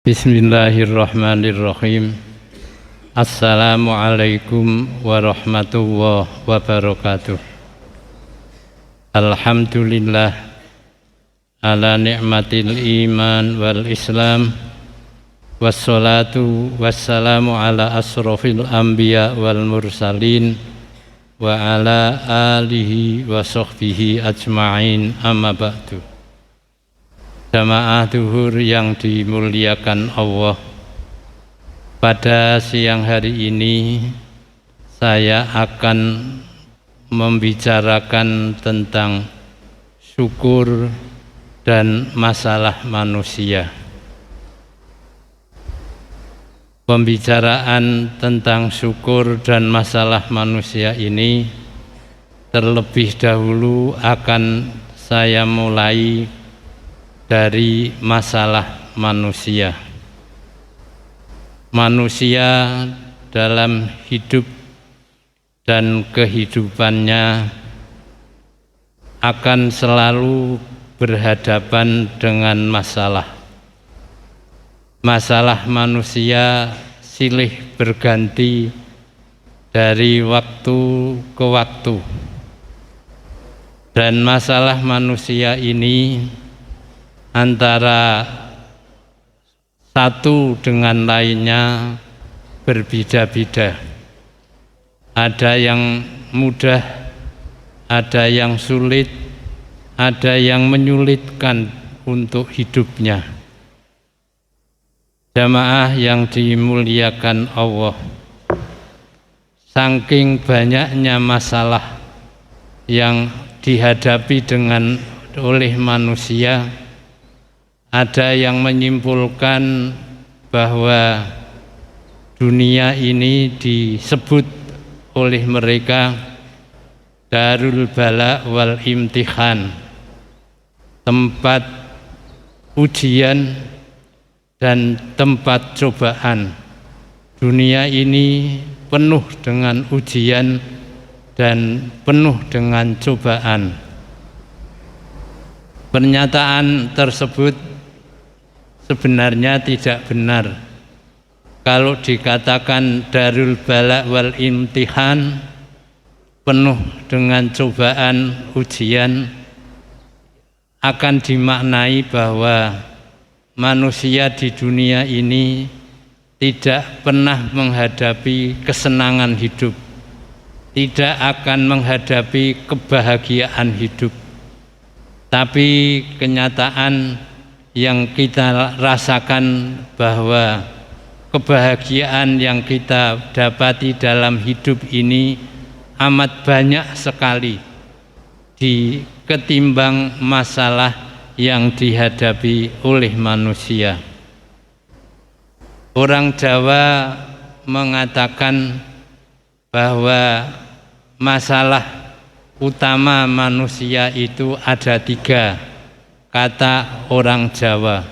Bismillahirrahmanirrahim. Assalamualaikum warahmatullahi wabarakatuh. Alhamdulillah ala ni'matil iman wal islam. Wassalatu wassalamu ala asrofil anbiya wal mursalin wa ala alihi wa sahbihi ajma'in, amma ba'du. Jamaah duhur yang dimuliakan Allah, pada siang hari ini saya akan membicarakan tentang syukur dan masalah manusia. Pembicaraan tentang syukur dan masalah manusia ini terlebih dahulu akan saya mulai dari masalah manusia. Manusia dalam hidup dan kehidupannya akan selalu berhadapan dengan masalah. Masalah manusia silih berganti dari waktu ke waktu. Dan masalah manusia ini antara satu dengan lainnya berbeda-beda. Ada yang mudah, ada yang sulit, ada yang menyulitkan untuk hidupnya. Jamaah yang dimuliakan Allah, saking banyaknya masalah yang dihadapi oleh manusia, ada yang menyimpulkan bahwa dunia ini disebut oleh mereka darul bala wal imtihan, tempat ujian dan tempat cobaan. Dunia ini penuh dengan ujian dan penuh dengan cobaan. Pernyataan tersebut sebenarnya tidak benar. Kalau dikatakan darul bala wal imtihan, penuh dengan cobaan, ujian, akan dimaknai bahwa manusia di dunia ini tidak pernah menghadapi kesenangan hidup, tidak akan menghadapi kebahagiaan hidup. Tapi kenyataan yang kita rasakan bahwa kebahagiaan yang kita dapati dalam hidup ini amat banyak sekali ketimbang masalah yang dihadapi oleh manusia. Orang Jawa mengatakan bahwa masalah utama manusia itu ada tiga, kata orang Jawa.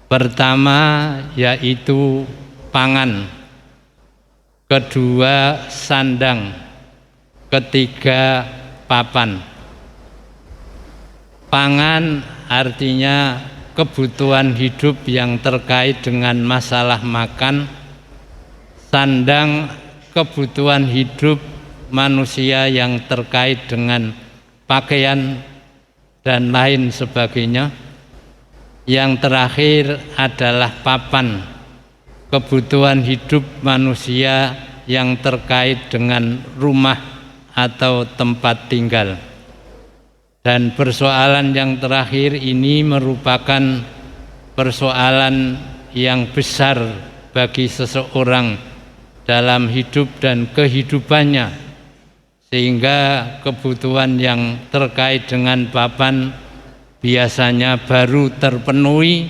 Pertama yaitu pangan, kedua sandang, ketiga papan. Pangan artinya kebutuhan hidup yang terkait dengan masalah makan. Sandang, kebutuhan hidup manusia yang terkait dengan pakaian dan lain sebagainya. Yang terakhir adalah papan, kebutuhan hidup manusia yang terkait dengan rumah atau tempat tinggal. Dan persoalan yang terakhir ini merupakan persoalan yang besar bagi seseorang dalam hidup dan kehidupannya, sehingga kebutuhan yang terkait dengan papan biasanya baru terpenuhi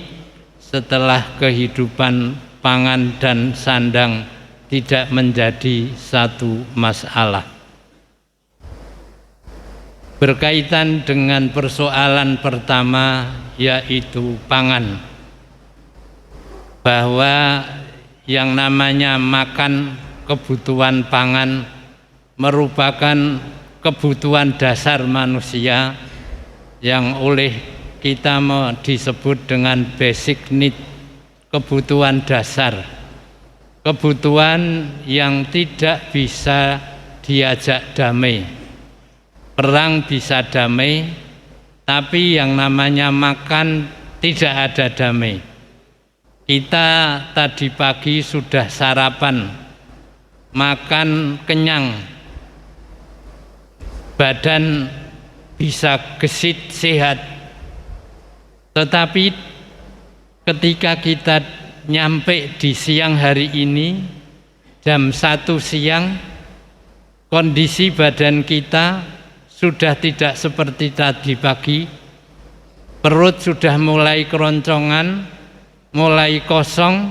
setelah kehidupan pangan dan sandang tidak menjadi satu masalah. Berkaitan dengan persoalan pertama yaitu pangan, bahwa yang namanya makan, kebutuhan pangan merupakan kebutuhan dasar manusia yang oleh kita disebut dengan basic need kebutuhan dasar, kebutuhan yang tidak bisa diajak damai. Perang bisa damai, tapi yang namanya makan tidak ada damai. Kita tadi pagi sudah sarapan, makan kenyang, badan bisa gesit sehat. Tetapi ketika kita nyampe di siang hari ini, jam 1 siang, kondisi badan kita sudah tidak seperti tadi pagi. Perut sudah mulai keroncongan, mulai kosong,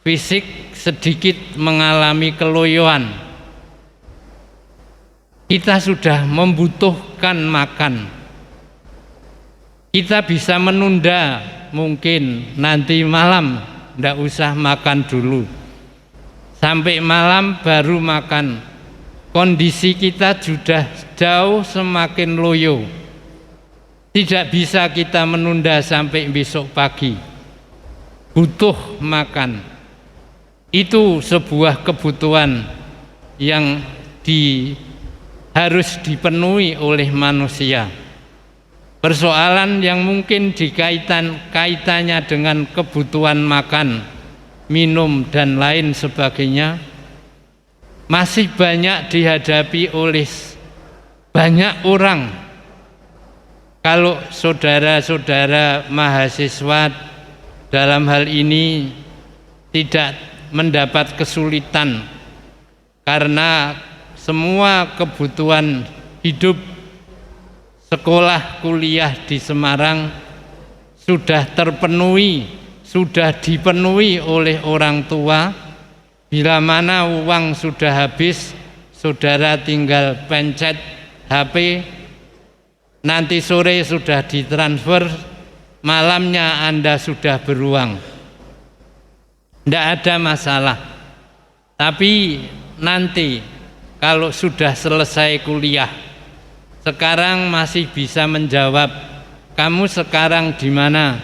fisik sedikit mengalami keloyoan. Kita sudah membutuhkan makan. Kita bisa menunda, mungkin nanti malam tidak usah makan dulu, sampai malam baru makan. Kondisi kita sudah jauh semakin loyo. Tidak bisa kita menunda sampai besok pagi. Butuh makan. Itu sebuah kebutuhan yang harus dipenuhi oleh manusia. Persoalan yang mungkin kaitannya dengan kebutuhan makan, minum dan lain sebagainya masih banyak dihadapi oleh banyak orang. Kalau saudara-saudara mahasiswa dalam hal ini tidak mendapat kesulitan karena semua kebutuhan hidup, sekolah, kuliah di Semarang sudah terpenuhi, sudah dipenuhi oleh orang tua. Bila mana uang sudah habis, saudara tinggal pencet HP, nanti sore sudah ditransfer, malamnya Anda sudah beruang. Tidak ada masalah. Tapi nanti kalau sudah selesai kuliah, sekarang masih bisa menjawab, kamu sekarang di mana?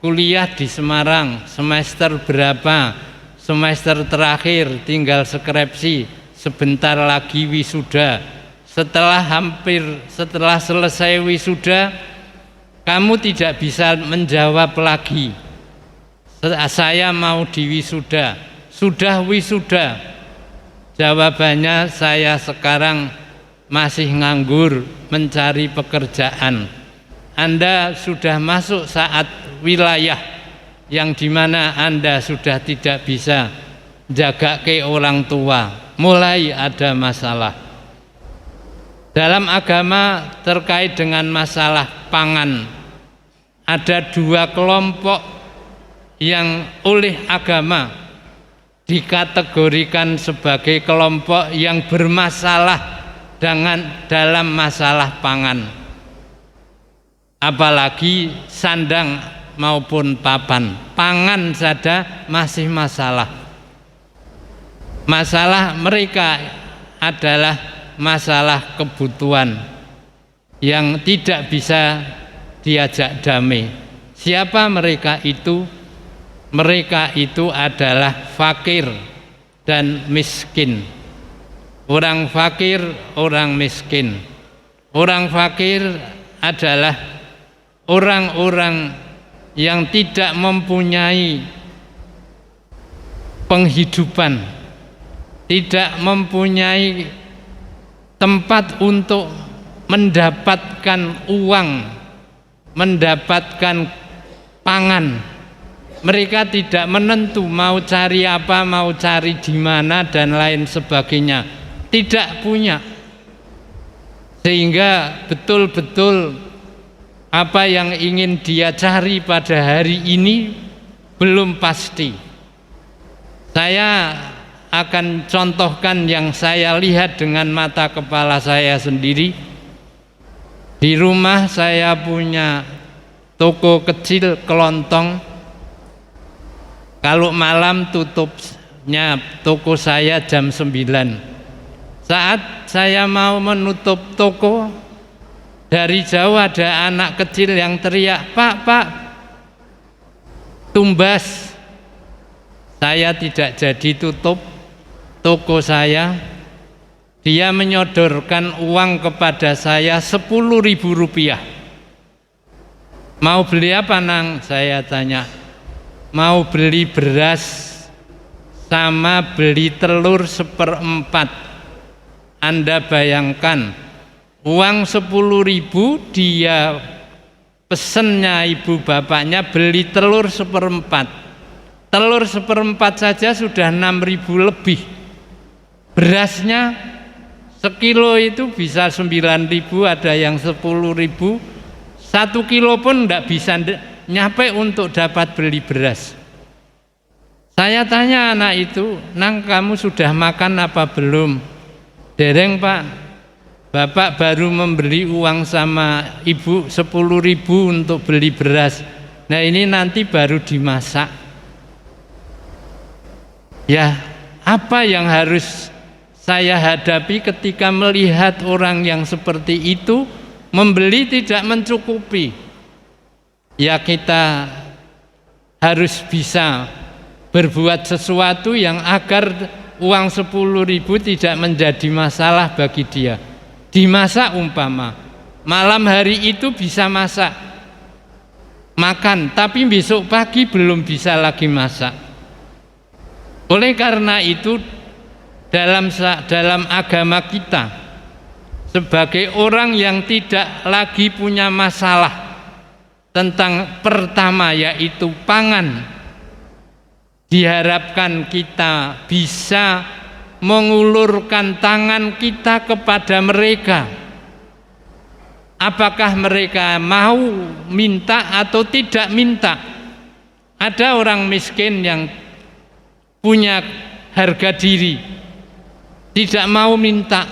Kuliah di Semarang, semester berapa? Semester terakhir, tinggal skripsi, sebentar lagi wisuda. Setelah selesai wisuda, kamu tidak bisa menjawab lagi, saya mau diwisuda. Sudah wisuda. Jawabannya, saya sekarang masih nganggur mencari pekerjaan. Anda sudah masuk saat wilayah yang dimana Anda sudah tidak bisa jaga ke orang tua, mulai ada masalah. Dalam agama terkait dengan masalah pangan, ada 2 kelompok yang oleh agama dikategorikan sebagai kelompok yang bermasalah dalam masalah pangan. Apalagi sandang maupun papan, pangan saja masih masalah. Masalah mereka adalah masalah kebutuhan yang tidak bisa diajak damai. Siapa mereka itu? Mereka itu adalah fakir dan miskin. Orang fakir, orang miskin. Orang fakir adalah orang-orang yang tidak mempunyai penghidupan, tidak mempunyai tempat untuk mendapatkan uang, mendapatkan pangan. Mereka tidak menentu mau cari apa, mau cari di mana dan lain sebagainya. Tidak punya. Sehingga betul-betul apa yang ingin dia cari pada hari ini belum pasti. Saya akan contohkan yang saya lihat dengan mata kepala saya sendiri. Di rumah saya punya toko kecil kelontong. Kalau malam tutupnya toko saya jam 9. Saat saya mau menutup toko, dari jauh ada anak kecil yang teriak, "Pak, Pak, tumbas." saya tidak jadi tutup toko saya. Dia menyodorkan uang kepada saya 10.000 rupiah. Mau beli apa nang? Saya tanya. Mau beli beras sama beli telur 1/4. Anda bayangkan, uang 10.000 dia pesennya ibu bapaknya beli telur 1/4. Telur 1/4 saja sudah 6.000 lebih. Berasnya sekilo itu bisa 9.000, ada yang 10.000. 1 kilo pun tidak bisa nyampe untuk dapat beli beras. Saya tanya anak itu, nang kamu sudah makan apa belum? Dereng pak, bapak baru memberi uang sama ibu 10.000 untuk beli beras. Nah ini nanti baru dimasak. Ya, apa yang harus saya hadapi ketika melihat orang yang seperti itu membeli tidak mencukupi? Ya kita harus bisa berbuat sesuatu yang agar uang 10.000 tidak menjadi masalah bagi dia. Dimasak umpama, malam hari itu bisa masak, makan, tapi besok pagi belum bisa lagi masak. Oleh karena itu dalam agama kita, sebagai orang yang tidak lagi punya masalah tentang pertama yaitu pangan, diharapkan kita bisa mengulurkan tangan kita kepada mereka. Apakah mereka mau minta atau tidak minta? Ada orang miskin yang punya harga diri, tidak mau minta.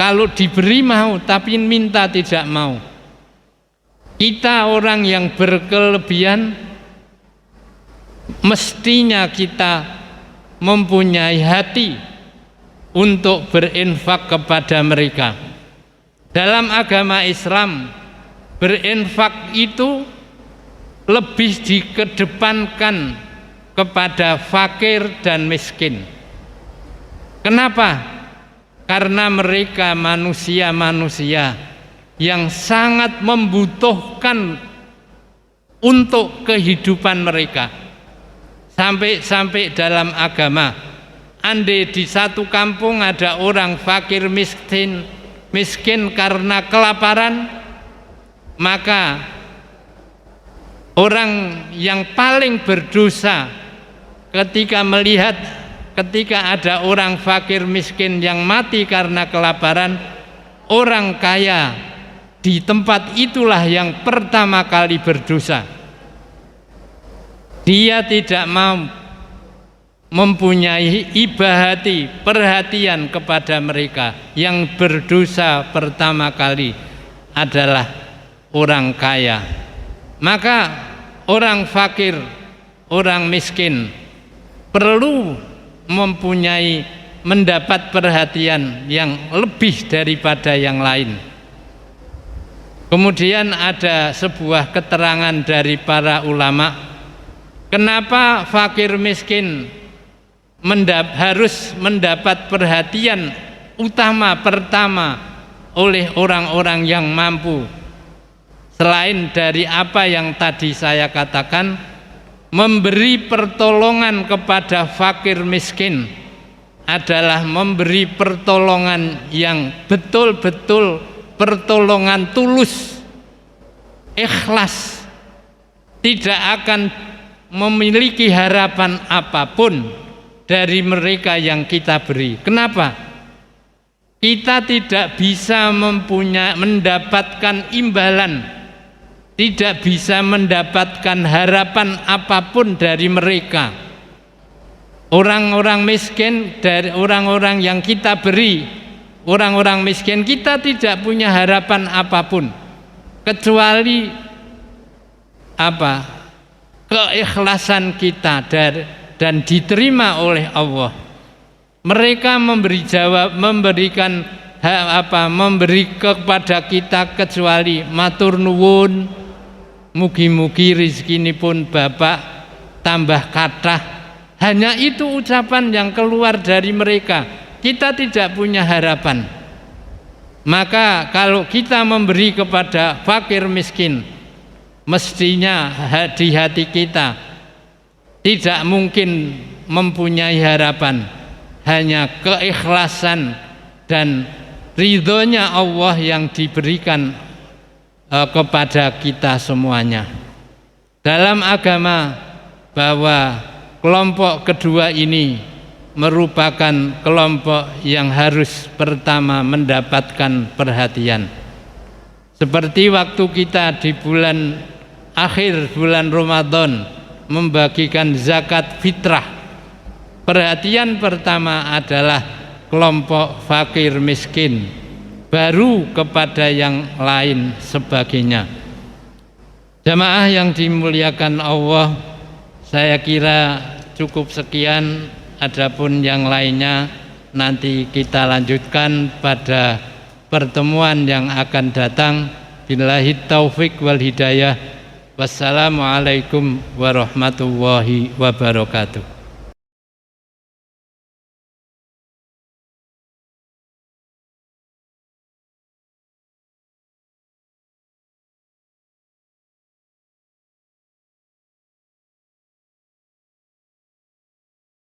Kalau diberi mau, tapi minta tidak mau. Kita orang yang berkelebihan, mestinya kita mempunyai hati untuk berinfak kepada mereka. Dalam agama Islam, berinfak itu lebih dikedepankan kepada fakir dan miskin. Kenapa? Karena mereka manusia-manusia yang sangat membutuhkan untuk kehidupan mereka. Sampai dalam agama, andai di satu kampung ada orang fakir miskin karena kelaparan, maka orang yang paling berdosa ketika ada orang fakir miskin yang mati karena kelaparan, orang kaya di tempat itulah yang pertama kali berdosa. Dia tidak mau mempunyai iba hati, perhatian kepada mereka. Yang berdosa pertama kali adalah orang kaya. Maka orang fakir, orang miskin perlu mendapat perhatian yang lebih daripada yang lain. Kemudian ada sebuah keterangan dari para ulama, kenapa fakir miskin harus mendapat perhatian pertama oleh orang-orang yang mampu. Selain dari apa yang tadi saya katakan, memberi pertolongan kepada fakir miskin adalah memberi pertolongan yang betul-betul pertolongan tulus, ikhlas, tidak akan memiliki harapan apapun dari mereka yang kita beri. Kenapa? Kita tidak bisa mendapatkan imbalan, tidak bisa mendapatkan harapan apapun dari mereka. Orang-orang miskin, dari orang-orang yang kita beri, orang-orang miskin, kita tidak punya harapan apapun kecuali keikhlasan kita dan diterima oleh Allah. Mereka memberi kepada kita kecuali matur nuwun, mugi-mugi rezekinipun Bapak tambah kathah, Hanya itu ucapan yang keluar dari mereka. Kita tidak punya harapan. Maka kalau kita memberi kepada fakir miskin, mestinya di hati kita tidak mungkin mempunyai harapan, hanya keikhlasan dan ridhonya Allah yang diberikan kepada kita semuanya. Dalam agama bahwa kelompok kedua ini merupakan kelompok yang harus pertama mendapatkan perhatian. Seperti waktu kita di akhir bulan Ramadan membagikan zakat fitrah, perhatian pertama adalah kelompok fakir miskin, baru kepada yang lain sebagainya. Jamaah yang dimuliakan Allah, saya kira cukup sekian. Adapun yang lainnya nanti kita lanjutkan pada pertemuan yang akan datang. Billahi taufik wal hidayah. Wassalamualaikum warahmatullahi wabarakatuh.